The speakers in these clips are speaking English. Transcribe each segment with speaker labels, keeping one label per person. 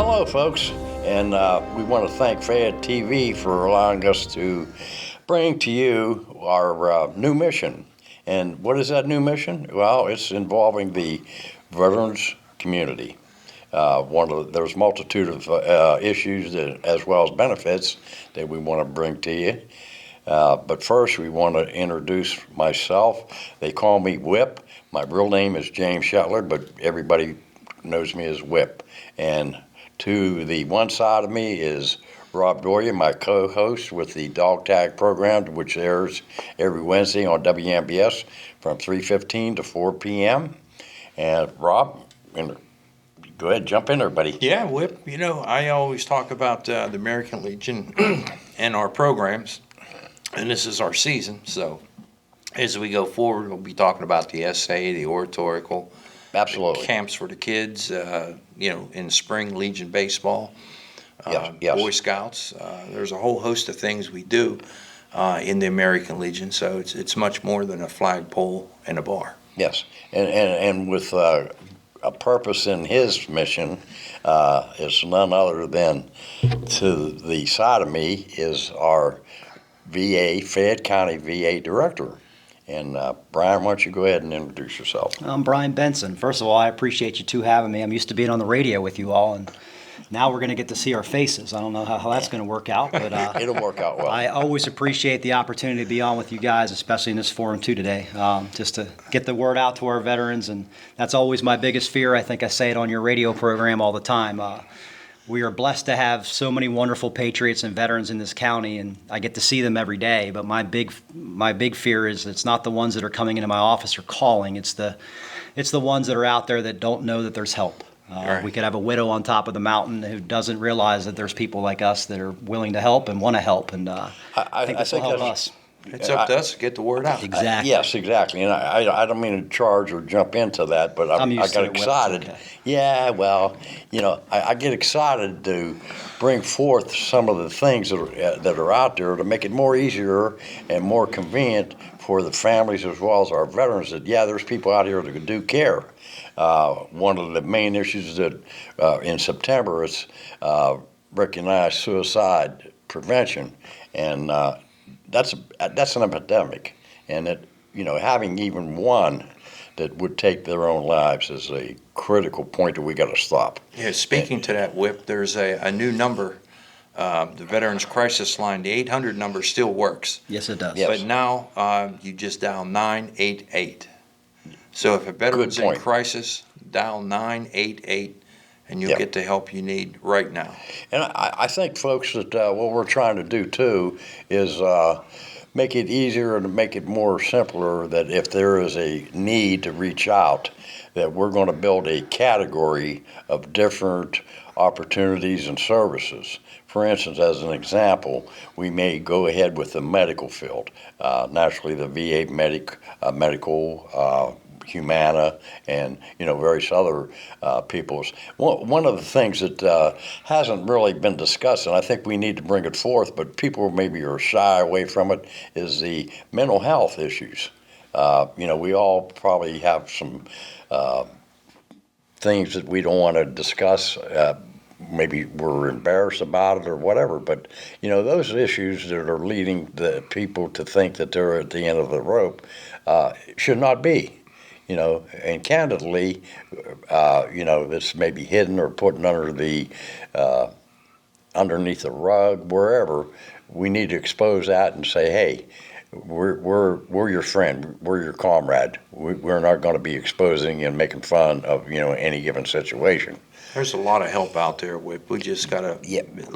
Speaker 1: Well, hello, folks, and we want to thank Fayette TV for allowing us to bring to you our new mission. And what is that new mission? Well, it's involving the veterans community. There's a multitude of issues as well as benefits that we want to bring to you. But first, we want to introduce myself. They call me Whip. My real name is James Shetler, but everybody knows me as Whip. And to the one side of me is Rob Doria, my co-host with the Dog Tag program, which airs every Wednesday on WMBS from 3:15 to 4 p.m. And Rob, go ahead, jump in there, buddy.
Speaker 2: Yeah, Whip, I always talk about the American Legion and our programs, and this is our season. So as we go forward, we'll be talking about the essay, the oratorical,
Speaker 1: Absolutely.
Speaker 2: camps for the kids, in the spring, Legion baseball,
Speaker 1: Yes.
Speaker 2: Boy Scouts. There's a whole host of things we do in the American Legion, so it's much more than a flagpole and a bar.
Speaker 1: Yes, and with a purpose in his mission is none other than to the side of me is our Fayette County VA director. And Brian, why don't you go ahead and introduce yourself?
Speaker 3: I'm Brian Benson. First of all, I appreciate you two having me. I'm used to being on the radio with you all, and now we're going to get to see our faces. I don't know how that's going to work out, but
Speaker 1: It'll work out well.
Speaker 3: I always appreciate the opportunity to be on with you guys, especially in this forum too today, just to get the word out to our veterans. And that's always my biggest fear. I think I say it on your radio program all the time. We are blessed to have so many wonderful patriots and veterans in this county, and I get to see them every day. But my big fear is it's not the ones that are coming into my office or calling. It's the ones that are out there that don't know that there's help.
Speaker 2: Right.
Speaker 3: We could have a widow on top of the mountain who doesn't realize that there's people like us that are willing to help and want to help, and I think this will help us.
Speaker 2: It's up to us to get the word out.
Speaker 3: Exactly.
Speaker 1: Yes, exactly. And I don't mean to charge or jump into that, but I got excited.
Speaker 3: Okay.
Speaker 1: Yeah, well, I get excited to bring forth some of the things that are out there to make it more easier and more convenient for the families as well as our veterans that, there's people out here that do care. One of the main issues that in September is recognized suicide prevention, and that's an epidemic, and that having even one that would take their own lives is a critical point that we got to stop.
Speaker 2: Yeah, speaking to that, Whip, there's a new number, the Veterans Crisis Line. The 800 number still works.
Speaker 3: Yes, it does.
Speaker 1: Yes.
Speaker 2: But now you just dial 988. So if a veteran's in crisis, dial 988, and you'll get the help you need right now.
Speaker 1: And I think, folks, that what we're trying to do, too, is make it easier and make it more simpler that if there is a need to reach out, that we're going to build a category of different opportunities and services. For instance, as an example, we may go ahead with the medical field. Naturally, the VA medical, Humana, and various other peoples. One of the things that hasn't really been discussed, and I think we need to bring it forth, but people maybe are shy away from it, is the mental health issues. We all probably have some things that we don't want to discuss. Maybe we're embarrassed about it or whatever, but those issues that are leading the people to think that they're at the end of the rope should not be. And candidly, this may be hidden or put under underneath the rug, wherever. We need to expose that and say, hey, we're your friend, we're your comrade. We're not going to be exposing and making fun of any given situation.
Speaker 2: There's a lot of help out there, Whip. We just got to let people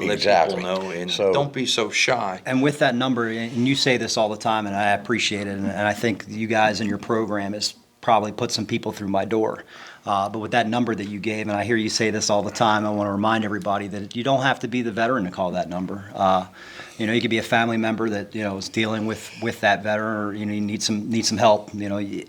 Speaker 2: know, and don't be so shy.
Speaker 3: And with that number, and you say this all the time, and I appreciate it, and I think you guys in your program has probably put some people through my door. But with that number that you gave, and I hear you say this all the time, I want to remind everybody that you don't have to be the veteran to call that number. You could be a family member that is dealing with that veteran, or you need some help.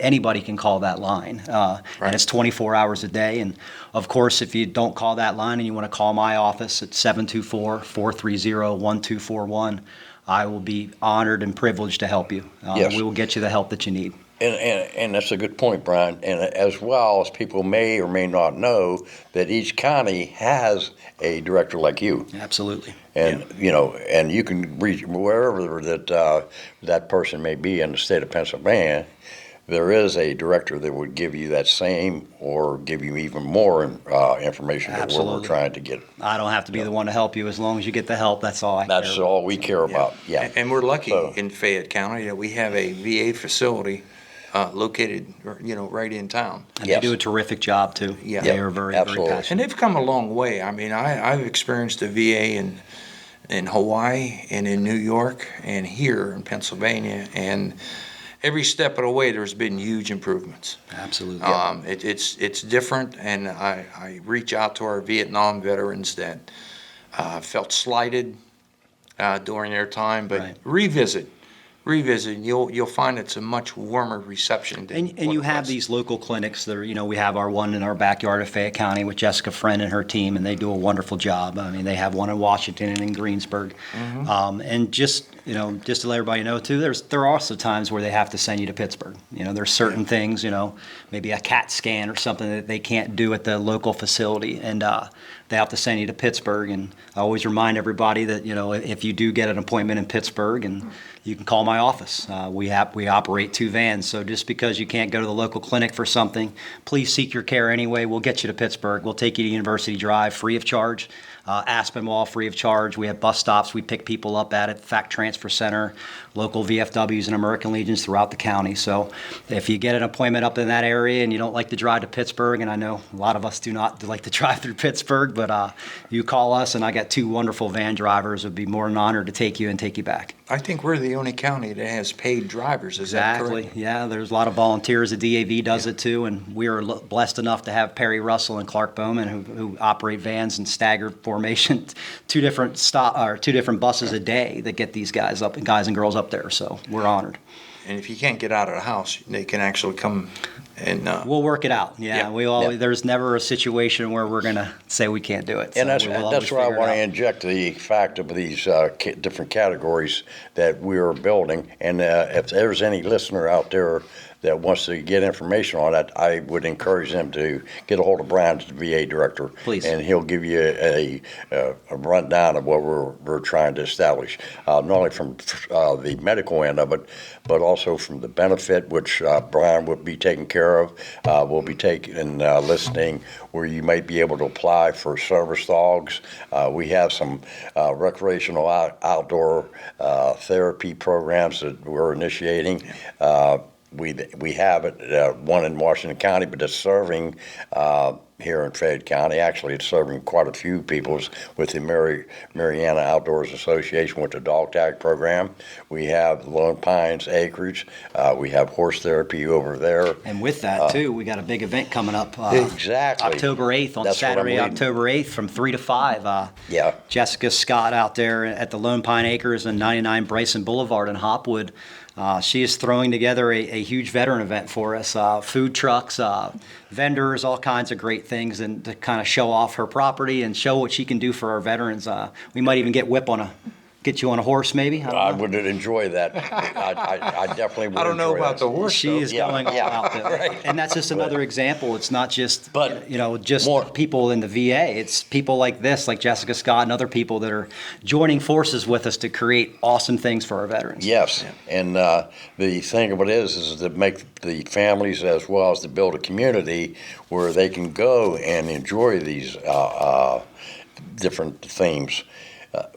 Speaker 3: Anybody can call that line, and it's 24 hours a day. And of course, if you don't call that line and you want to call my office at 724-430-1241, I will be honored and privileged to help you.
Speaker 1: Yes.
Speaker 3: We will get you the help that you need.
Speaker 1: And that's a good point, Brian. And as well as people may or may not know that each county has a director like you.
Speaker 3: Absolutely.
Speaker 1: And, and you can reach wherever that person may be in the state of Pennsylvania. There is a director that would give you that same or give you even more information than what
Speaker 3: Absolutely.
Speaker 1: we're trying to get.
Speaker 3: I don't have to be the one to help you. As long as you get the help, that's all I
Speaker 1: That's
Speaker 3: care
Speaker 1: all we care about. Yeah.
Speaker 2: And we're lucky
Speaker 1: So-
Speaker 2: in Fayette County that we have a VA facility located, right in town.
Speaker 3: And
Speaker 1: Yes.
Speaker 3: they do a terrific job too.
Speaker 2: Yeah.
Speaker 3: They are very, very
Speaker 1: Absolutely.
Speaker 2: And
Speaker 3: passionate.
Speaker 2: they've come a long way. I mean, I've experienced the VA in Hawaii and in New York and here in Pennsylvania, and every step of the way there's been huge improvements.
Speaker 3: Absolutely.
Speaker 2: It's different, and I reach out to our Vietnam veterans that felt slighted during their time, but
Speaker 3: Right.
Speaker 2: revisit. You'll find it's a much warmer reception. Than
Speaker 3: And
Speaker 2: what
Speaker 3: you
Speaker 2: it
Speaker 3: have
Speaker 2: was.
Speaker 3: these local clinics that are, we have our one in our backyard of Fayette County with Jessica Friend and her team, and they do a wonderful job. I mean, they have one in Washington and in Greensburg. And just to let everybody know too, there are also times where they have to send you to Pittsburgh. There's certain things, maybe a CAT scan or something that they can't do at the local facility, and they have to send you to Pittsburgh. And I always remind everybody that, if you do get an appointment in Pittsburgh, and you can call my office. We operate 2 vans, so just because you can't go to the local clinic for something, please seek your care anyway. We'll get you to Pittsburgh. We'll take you to University Drive free of charge. Aspinwall free of charge. We have bus stops. We pick people up at Fact Transfer Center, local VFWs and American Legions throughout the county. So if you get an appointment up in that area and you don't like to drive to Pittsburgh, and I know a lot of us do not like to drive through Pittsburgh, but you call us, and I got 2 wonderful van drivers. Would be more than honored to take you and take you back.
Speaker 2: I think we're the only county that has paid drivers. Is that
Speaker 3: Exactly.
Speaker 2: correct?
Speaker 3: Yeah, there's a lot of volunteers. The DAV does it too, and we are blessed enough to have Perry Russell and Clark Bowman who operate vans in staggered formation, 2 different buses a day that get these guys and girls up there. So we're honored.
Speaker 2: And if you can't get out of the house, they can actually come and.
Speaker 3: We'll work it out. Yeah,
Speaker 2: Yeah.
Speaker 3: There's never a situation where we're gonna say we can't do it.
Speaker 1: And
Speaker 3: So we will always
Speaker 1: that's why I
Speaker 3: figure it
Speaker 1: want to
Speaker 3: out.
Speaker 1: inject the fact of these different categories that we are building. And if there's any listener out there that wants to get information on it, I would encourage them to get a hold of Brian, the VA director.
Speaker 3: Please.
Speaker 1: And he'll give you a rundown of what we're trying to establish, not only from the medical end of it, but also from the benefit, which Brian will be taking care of. We'll be taking listening where you might be able to apply for service dogs. We have some recreational outdoor therapy programs that we're initiating. We have it, one in Washington County, but it's serving here in Fayette County. Actually, it's serving quite a few people with the Mariana Outdoors Association with the dog tag program. We have Lone Pines Acreage. We have horse therapy over there.
Speaker 3: And with that too, we got a big event coming up.
Speaker 1: Exactly.
Speaker 3: October 8th on
Speaker 1: That's what I'm
Speaker 3: Saturday,
Speaker 1: leading.
Speaker 3: October 8th from 3 to 5.
Speaker 1: Yeah.
Speaker 3: Jessica Scott out there at the Lone Pine Acres and 99 Bryson Boulevard in Hopwood. She is throwing together a huge veteran event for us. Food trucks, vendors, all kinds of great things, and to kind of show off her property and show what she can do for our veterans. We might even get get you on a horse, maybe.
Speaker 1: I would enjoy that. I definitely would.
Speaker 2: I don't know
Speaker 1: enjoy
Speaker 2: about
Speaker 1: that.
Speaker 2: the horse.
Speaker 3: She is
Speaker 1: Yeah,
Speaker 3: going all
Speaker 1: yeah,
Speaker 3: out there. And that's just another example. It's not just,
Speaker 1: But
Speaker 3: just
Speaker 1: more-
Speaker 3: people in the VA. It's people like this, like Jessica Scott and other people that are joining forces with us to create awesome things for our veterans.
Speaker 1: Yes, and the thing of it is to make the families as well as to build a community where they can go and enjoy these different themes.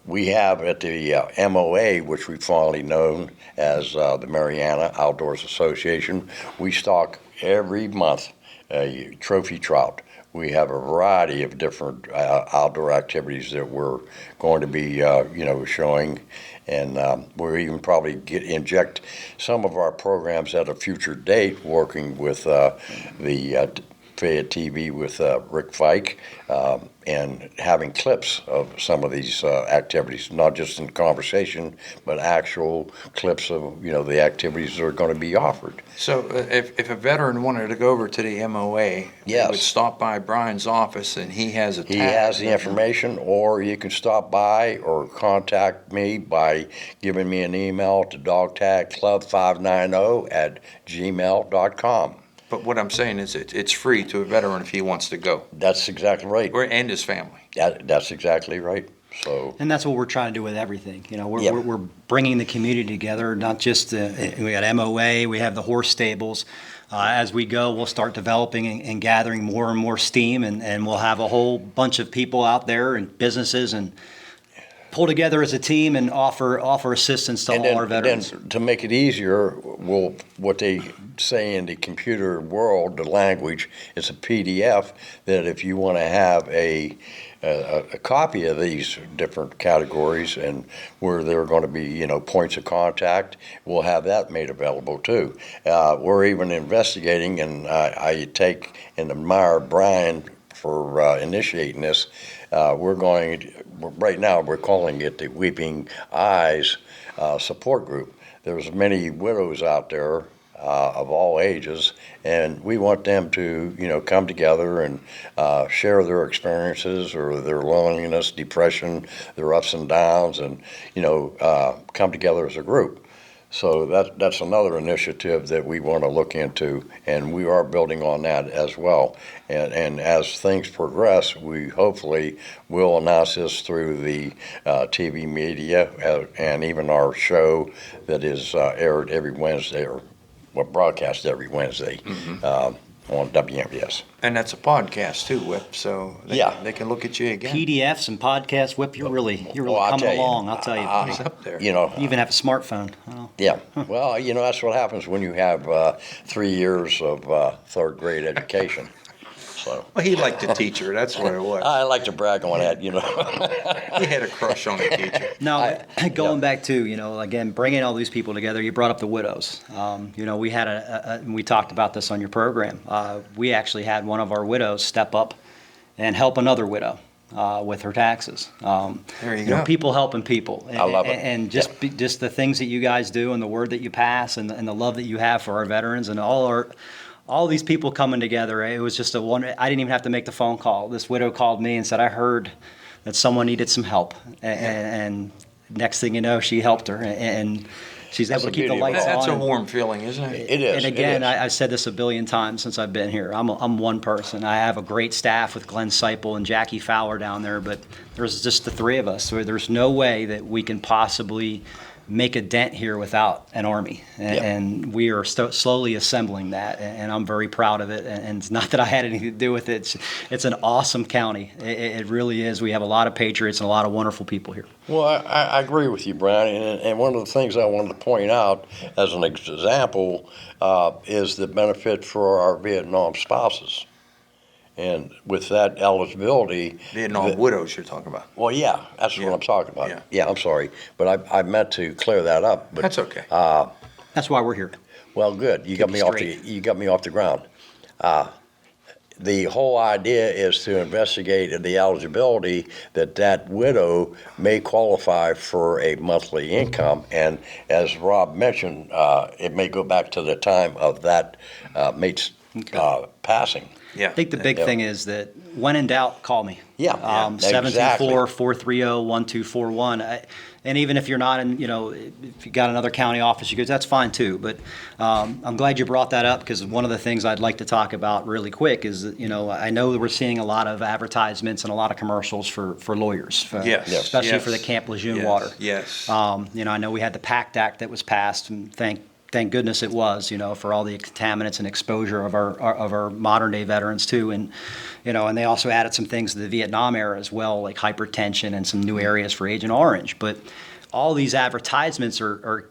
Speaker 1: We have at the MOA, which we've fondly known as the Mariana Outdoors Association, we stock every month a trophy trout. We have a variety of different outdoor activities that we're going to be, showing, and we'll even probably inject some of our programs at a future date, working with the Fayette TV with Rick Fike, and having clips of some of these activities, not just in conversation, but actual clips of the activities that are going to be offered.
Speaker 2: So if a veteran wanted to go over to the MOA, they
Speaker 1: Yes.
Speaker 2: would stop by Brian's office and he has a tag.
Speaker 1: He has the information, or you can stop by or contact me by giving me an email to dogtagclub590@gmail.com.
Speaker 2: But what I'm saying is it's free to a veteran if he wants to go,
Speaker 1: That's exactly right.
Speaker 2: and his family.
Speaker 1: That's exactly right. So,
Speaker 3: And that's what we're trying to do with everything. We're,
Speaker 1: Yep.
Speaker 3: we're bringing the community together, not just, we got MOA, we have the horse stables. As we go, we'll start developing and gathering more and more steam, and we'll have a whole bunch of people out there and businesses and pull together as a team and offer assistance to all our veterans.
Speaker 1: then to make it easier, what they say in the computer world, the language, it's a PDF that if you want to have a copy of these different categories and where there are going to be points of contact, we'll have that made available too. We're even investigating, and I take and admire Brian for initiating this. Right now we're calling it the Weeping Eyes support group. There's many widows out there of all ages, and we want them to come together and share their experiences or their loneliness, depression, their ups and downs, and come together as a group. So that's another initiative that we want to look into, and we are building on that as well. And as things progress, we hopefully will announce this through the TV media and even our show that is aired every Wednesday, or broadcast every Wednesday on WMBS.
Speaker 2: And that's a podcast too, Whip, so they can look at you again.
Speaker 3: PDFs and podcasts, Whip, you're really
Speaker 1: I'll
Speaker 3: coming
Speaker 1: tell you.
Speaker 3: along, I'll tell you.
Speaker 2: He's up there.
Speaker 3: You even have a smartphone. Oh.
Speaker 1: Yeah. Well, that's what happens when you have 3 years of third grade education. So
Speaker 2: Well, he liked the teacher, that's what it was.
Speaker 1: I like to brag on that,
Speaker 2: He had a crush on the teacher.
Speaker 3: No, going back to, again, bringing all these people together, you brought up the widows. We had we talked about this on your program. We actually had one of our widows step up and help another widow with her taxes.
Speaker 2: There you go.
Speaker 3: People helping people.
Speaker 1: I love it.
Speaker 3: And just just the things that you guys do and the word that you pass and the love that you have for our veterans and all these people coming together. It was just I didn't even have to make the phone call. This widow called me and said, I heard that someone needed some help. And next thing you know, she helped her. And she's able to keep the lights on.
Speaker 2: That's a warm feeling, isn't it?
Speaker 1: It is.
Speaker 3: And again,
Speaker 1: it is.
Speaker 3: I said this a billion times since I've been here. I'm one person. I have a great staff with Glenn Seipel and Jackie Fowler down there, but there's just the three of us. So there's no way that we can possibly make a dent here without an army, and we are slowly assembling that, and I'm very proud of it. And it's not that I had anything to do with it. It's an awesome county. It really is. We have a lot of patriots and a lot of wonderful people here.
Speaker 1: Well, I agree with you, Brian. And one of the things I wanted to point out as an example is the benefit for our Vietnam spouses. And with that eligibility,
Speaker 2: Vietnam widows you're talking about.
Speaker 1: well, yeah, that's what I'm talking about.
Speaker 2: Yeah.
Speaker 1: Yeah, I'm sorry, but I meant to clear that up. But
Speaker 2: That's okay.
Speaker 3: That's why we're here.
Speaker 1: well, good. You got me off the ground. The whole idea is to investigate the eligibility that widow may qualify for a monthly income, and as Rob mentioned, it may go back to the time of that mate's passing.
Speaker 2: Yeah.
Speaker 3: I think the big thing is that when in doubt, call me.
Speaker 1: Yeah, exactly.
Speaker 3: 724-430-1241. And even if you're not in, if you got another county office, you go, that's fine too. But I'm glad you brought that up, because one of the things I'd like to talk about really quick is that, I know that we're seeing a lot of advertisements and a lot of commercials for lawyers,
Speaker 2: Yes.
Speaker 3: especially
Speaker 2: Yes.
Speaker 3: for the Camp Lejeune
Speaker 2: Yes.
Speaker 3: water.
Speaker 2: Yes.
Speaker 3: I know we had the PACT Act that was passed, and thank goodness it was, for all the contaminants and exposure of our modern day veterans too. And, and they also added some things to the Vietnam era as well, like hypertension and some new areas for Agent Orange. But all these advertisements are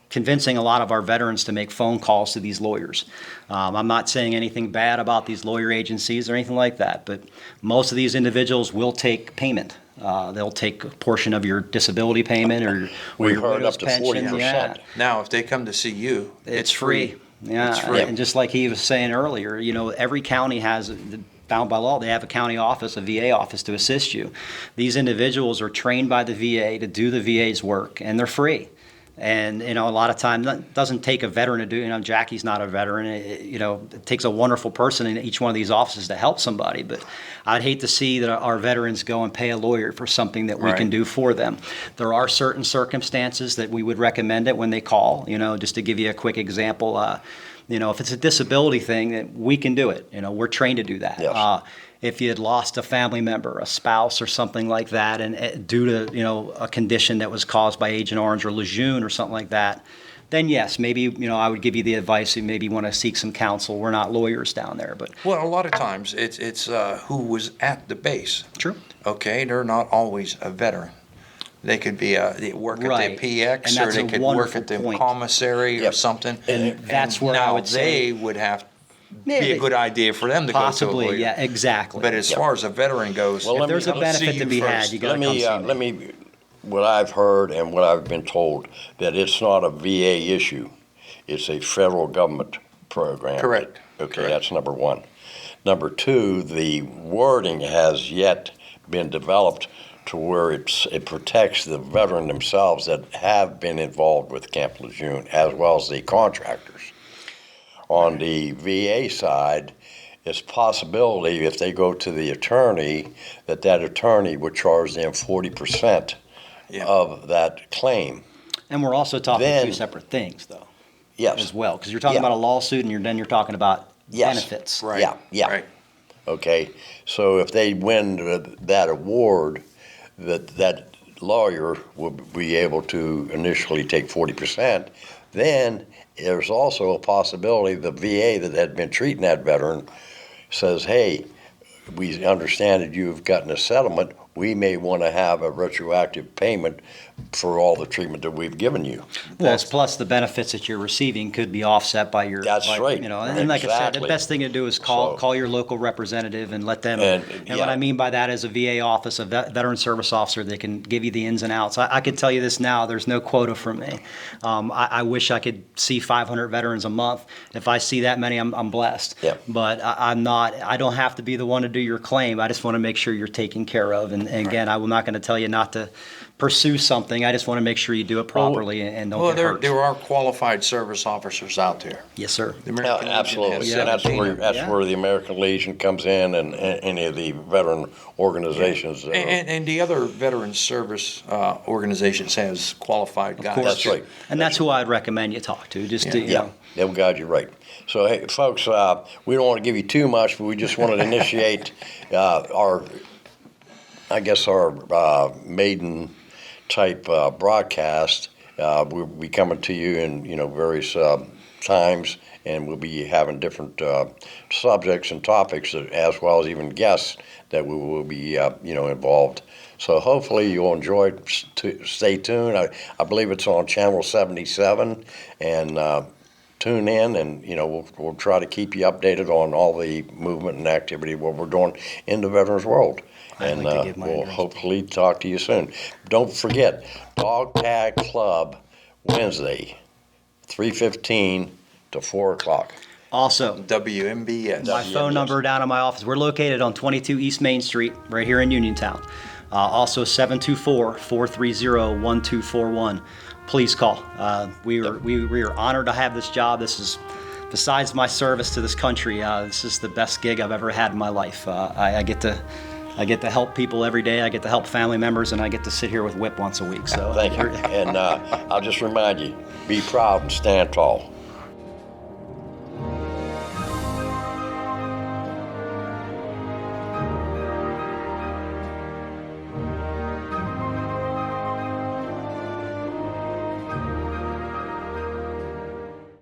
Speaker 3: convincing a lot of our veterans to make phone calls to these lawyers. I'm not saying anything bad about these lawyer agencies or anything like that, but most of these individuals will take payment. They'll take a portion of your disability payment or
Speaker 1: We've
Speaker 3: your
Speaker 1: heard
Speaker 3: widow's
Speaker 1: up to
Speaker 3: pension.
Speaker 1: 40%.
Speaker 3: Yeah.
Speaker 2: Now, if they come to see you,
Speaker 3: It's free. Yeah,
Speaker 2: It's free.
Speaker 3: and just like he was saying earlier, every county has, bound by law, they have a county office, a VA office to assist you. These individuals are trained by the VA to do the VA's work, and they're free. And, a lot of times it doesn't take a veteran to do, Jackie's not a veteran. It takes a wonderful person in each one of these offices to help somebody. But I'd hate to see that our veterans go and pay a lawyer for something that we can do for them. There are certain circumstances that we would recommend it when they call, just to give you a quick example. If it's a disability thing, we can do it. We're trained to do that.
Speaker 1: Yes.
Speaker 3: If you had lost a family member, a spouse or something like that, and due to, a condition that was caused by Agent Orange or Lejeune or something like that, then yes, maybe, I would give you the advice you maybe want to seek some counsel. We're not lawyers down there, but.
Speaker 2: Well, a lot of times it's who was at the base.
Speaker 3: True.
Speaker 2: Okay, they're not always a veteran. They could be they work
Speaker 3: Right.
Speaker 2: at the PX,
Speaker 3: And
Speaker 2: or
Speaker 3: that's
Speaker 2: they
Speaker 3: a
Speaker 2: could work
Speaker 3: wonderful
Speaker 2: at the
Speaker 3: point.
Speaker 2: commissary or
Speaker 1: Yep.
Speaker 2: something.
Speaker 3: And that's where I
Speaker 2: now
Speaker 3: would say-
Speaker 2: they would have be
Speaker 3: Maybe.
Speaker 2: a good idea for them to go to a
Speaker 3: Possibly,
Speaker 2: lawyer.
Speaker 3: yeah, exactly.
Speaker 2: But as far as a veteran goes,
Speaker 1: Well,
Speaker 2: if
Speaker 1: let me-
Speaker 3: there's a
Speaker 2: they'll
Speaker 3: benefit
Speaker 2: see
Speaker 3: to be had,
Speaker 2: first.
Speaker 3: you gotta
Speaker 1: Let me,
Speaker 3: come see
Speaker 1: let me, what I've heard and what I've been told, that it's not a VA issue. It's a federal government program.
Speaker 2: Correct.
Speaker 1: Okay,
Speaker 2: Correct.
Speaker 1: that's number one. Number two, the wording has yet been developed to where it protects the veteran themselves that have been involved with Camp Lejeune, as well as the contractors. On the VA side, it's possibility if they go to the attorney, that attorney would charge them 40%
Speaker 2: Yeah.
Speaker 1: of that claim.
Speaker 3: And we're also talking
Speaker 1: Then-
Speaker 3: two separate things, though,
Speaker 1: Yes.
Speaker 3: as well, because you're talking
Speaker 1: Yeah.
Speaker 3: about a lawsuit, and then you're talking about
Speaker 1: Yes.
Speaker 3: benefits.
Speaker 2: Right.
Speaker 1: Yeah.
Speaker 2: Right.
Speaker 1: Okay, so if they win that award, that lawyer will be able to initially take 40%. Then there's also a possibility the VA that had been treating that veteran says, hey, we understand that you've gotten a settlement. We may want to have a retroactive payment for all the treatment that we've given you.
Speaker 3: Well, it's plus the benefits that you're receiving could be offset by your.
Speaker 1: That's right.
Speaker 3: And like I said, the
Speaker 1: Exactly.
Speaker 3: best thing to do is call
Speaker 1: So-
Speaker 3: your local representative and let them.
Speaker 1: And,
Speaker 3: And
Speaker 1: yeah.
Speaker 3: what I mean by that is a VA office, a veteran service officer, they can give you the ins and outs. I could tell you this now. There's no quota from me. I wish I could see 500 veterans a month. If I see that many, I'm blessed.
Speaker 1: Yeah.
Speaker 3: But I'm not. I don't have to be the one to do your claim. I just want to make sure you're taken care of. And again, I'm not going to tell you not to pursue something. I just want to make sure you do it properly and don't
Speaker 2: Well,
Speaker 3: get hurt.
Speaker 2: there are qualified service officers out there.
Speaker 3: Yes, sir.
Speaker 2: The
Speaker 1: Yeah,
Speaker 2: American Legion
Speaker 1: absolutely.
Speaker 2: has
Speaker 1: And that's
Speaker 2: 17
Speaker 1: where,
Speaker 3: Yeah.
Speaker 1: where the American Legion comes in and any of the veteran organizations.
Speaker 2: And the other veteran service organizations has qualified guys.
Speaker 3: course.
Speaker 1: That's right.
Speaker 3: And that's who I'd recommend you talk to, just to,
Speaker 1: Yeah, they'll guide you right. So, hey, folks, we don't want to give you too much, but we just wanted to initiate our maiden type broadcast. We'll be coming to you in various times, and we'll be having different subjects and topics, as well as even guests that we will be involved. So hopefully you'll enjoy it. Stay tuned. I believe it's on channel 77, and tune in, and we'll try to keep you updated on all the movement and activity what we're doing in the veterans world.
Speaker 3: I'd
Speaker 1: And
Speaker 3: like to give my
Speaker 1: we'll
Speaker 3: address.
Speaker 1: hopefully talk to you soon. Don't forget, Dog Tag Club Wednesday, 3:15 to 4 o'clock.
Speaker 3: Also,
Speaker 2: WMBS.
Speaker 3: my phone number down in my office. We're located on 22 East Main Street, right here in Uniontown. Also 724-430-1241. Please call. We are honored to have this job. This is, besides my service to this country, this is the best gig I've ever had in my life. I get to help people every day. I get to help family members, and I get to sit here with Whip once a week. So
Speaker 1: Thank you. And I'll just remind you, be proud and stand tall.